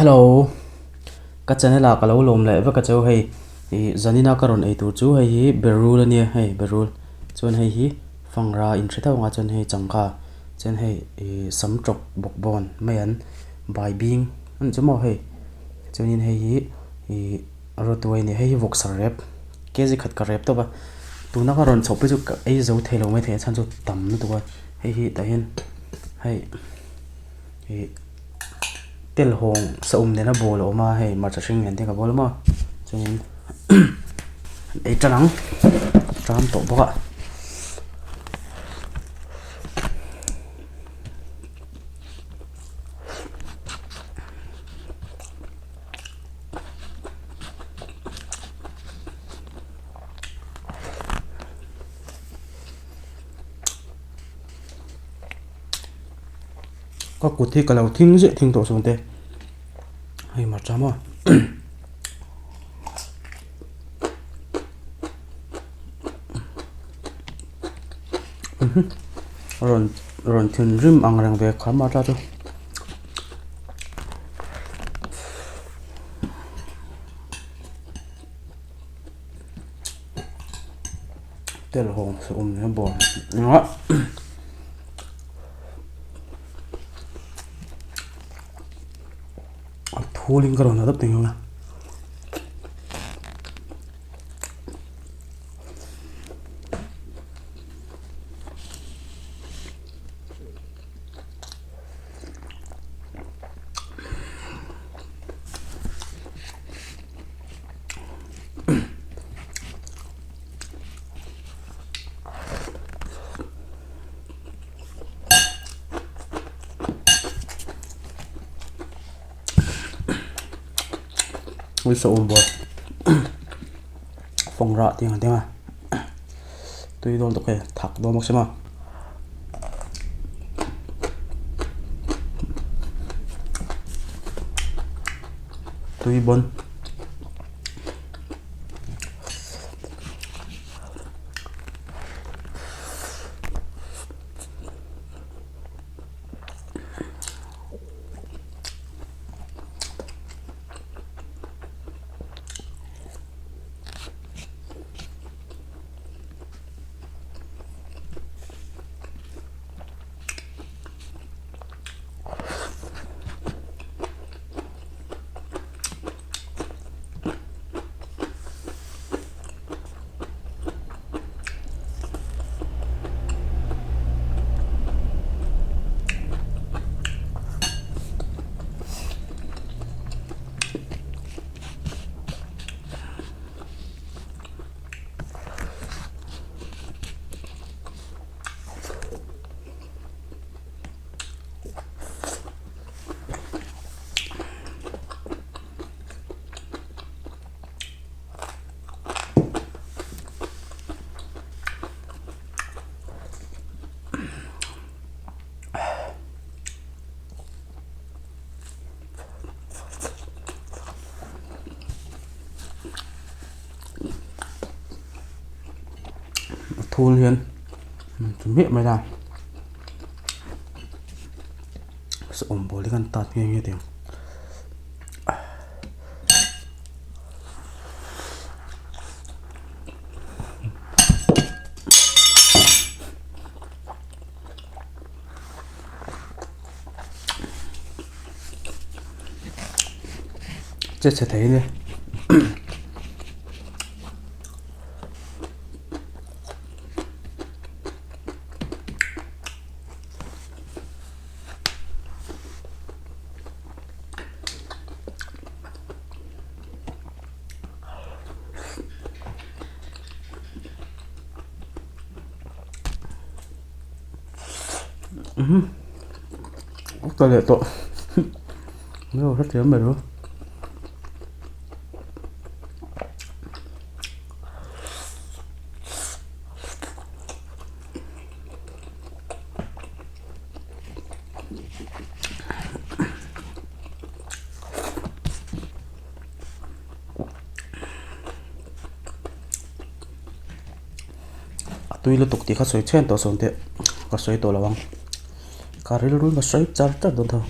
Hello, các channel là cả lâu lồm lại và các cháu hay thì zanina karon ai tu chu hay hi berul ania hay berul chuan hay hi fangra in theta nga chuan hay changkha chuan hay sam trok bok bon mai an bai bing an chumo hay chuan in hay hi rotway ni hay vok sar rep kezi khat ka rep to ba tu na karon chopi chu ai zo thelo mai the chan chu tam na tu hay ta hen hay tel hong sa nena bol oma hei ma chashing nen ka bol ma chuin ei chanang tram to boka có cụt thì cả lâu thinh dễ thinh tổ xuống thế hay mà chăm à rồi rồi thìn rim ăn răng về khám mà ra thôi tel hong sẽ nó bò nó thu linh cái nó đắp tình không à với số bò phòng rạ tiếng tiếng à tôi đôn được cái thạc đôn một xem mà tôi bon thu liền chuẩn bị mày làm sự ổn bổ lên tạt nghe nghe tiếng chết sẽ thấy đi tôi lệ tội nó rất thiếu mệt luôn tôi là tục thì khá soi chen tổ xuống thế có soi tổ là bằng cà ri luôn mà soi chặt chặt đâu thôi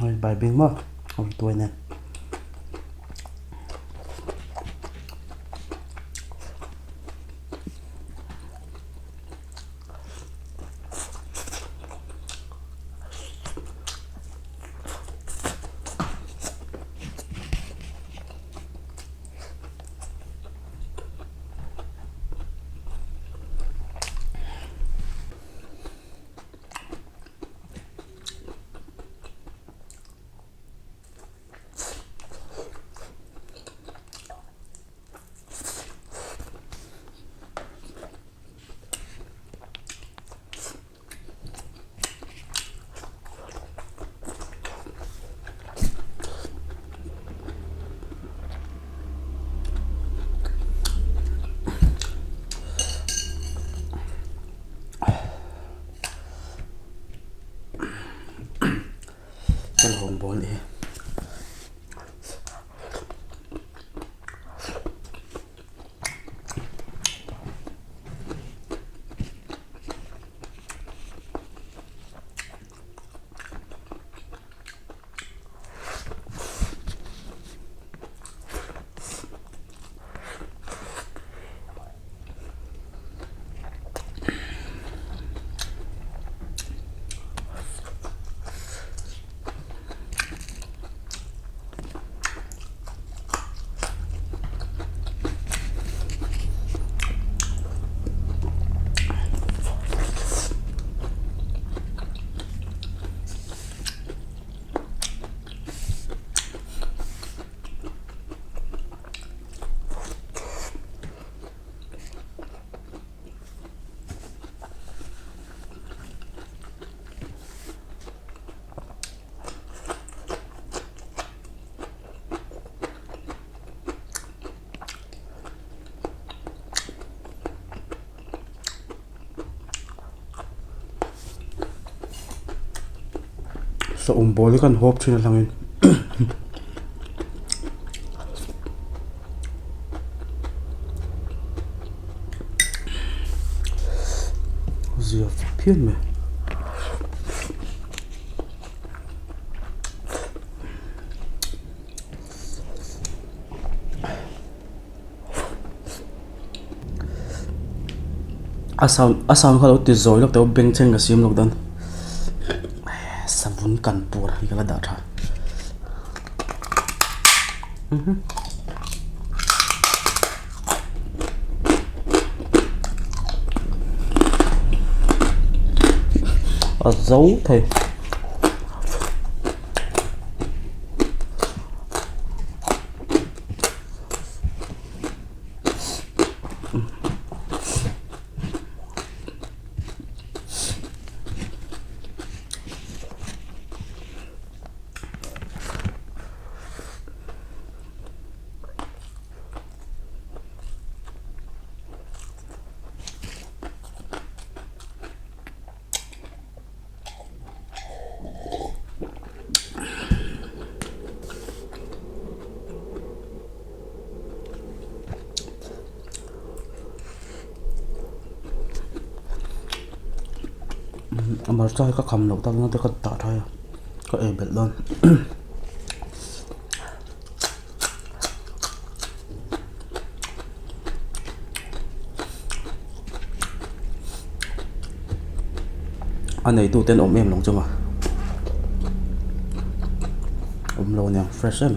Rồi bài biến mất không tôi nè cái hồn bồn đi so boli kan hop thina langin zia phiền mày asam kalau ti zoi lok teu beng cheng ka sim lok dan sabun kan pur hi kala da tha dấu thầy mà cho các cầm lẩu tao nó tới có tỏ thôi có ế bệt luôn anh này tụ tên ôm em lòng chung à ôm lâu nha fresh em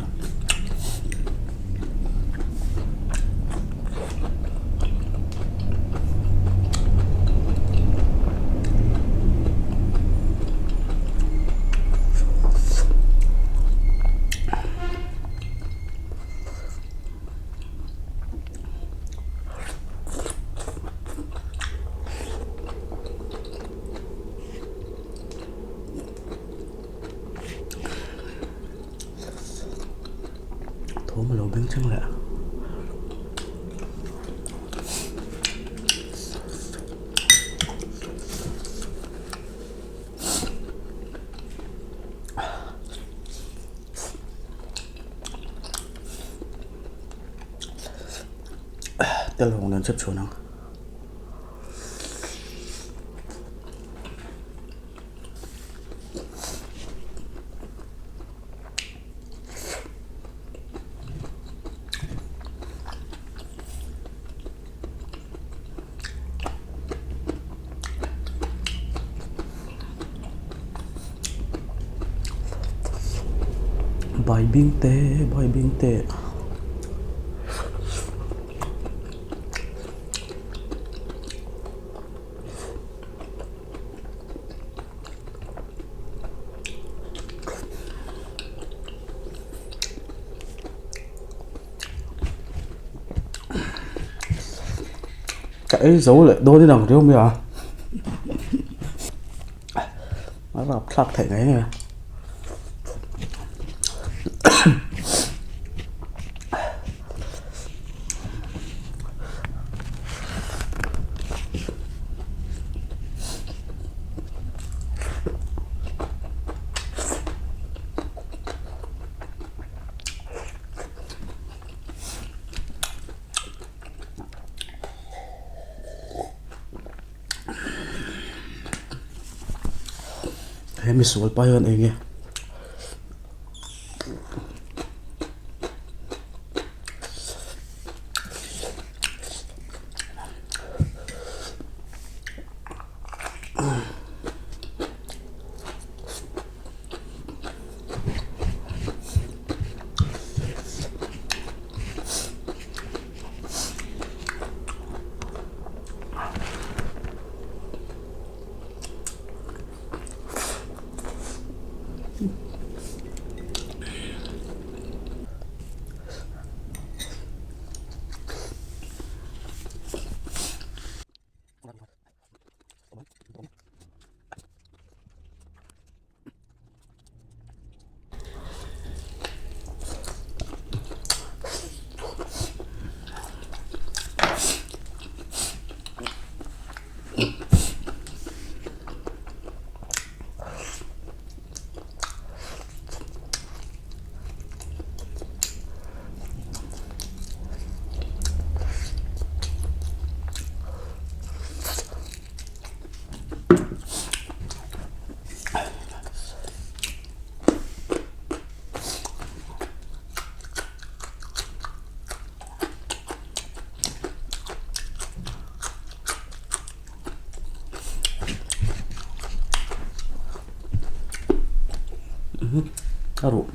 thố mà lâu bánh trắng lạ tel hồng nên chấp chỗ năng bài biên tê cái dấu lại đôi đi đằng chứ không bây giờ nó vào thật thể này nè thế mình xuống bay hơn ấy nghe taruh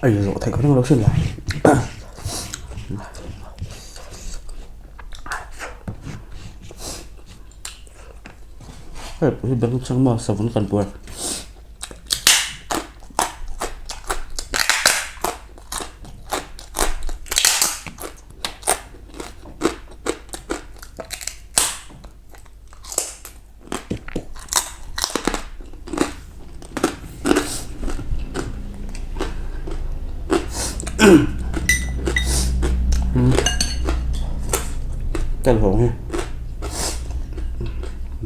ấy rồi thầy có năng lotion lại bên trong mà sabun kan buat tel hồng ha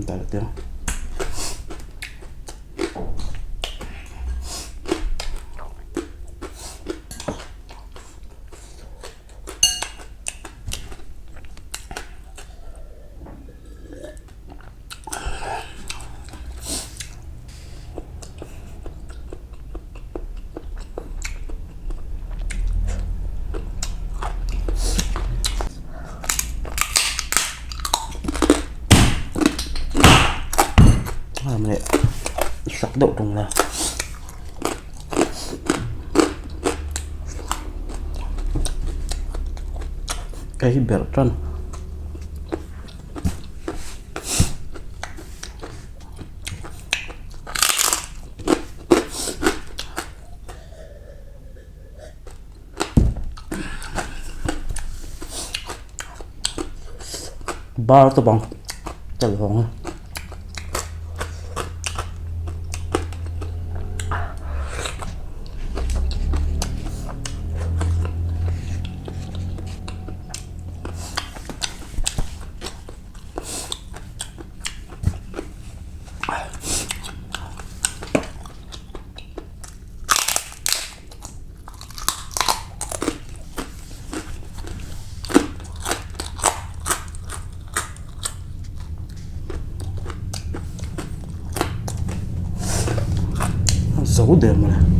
tại được chưa lệ sắc đậu trong là cái bẹt trơn ba tao bằng chả bằng dấu điểm này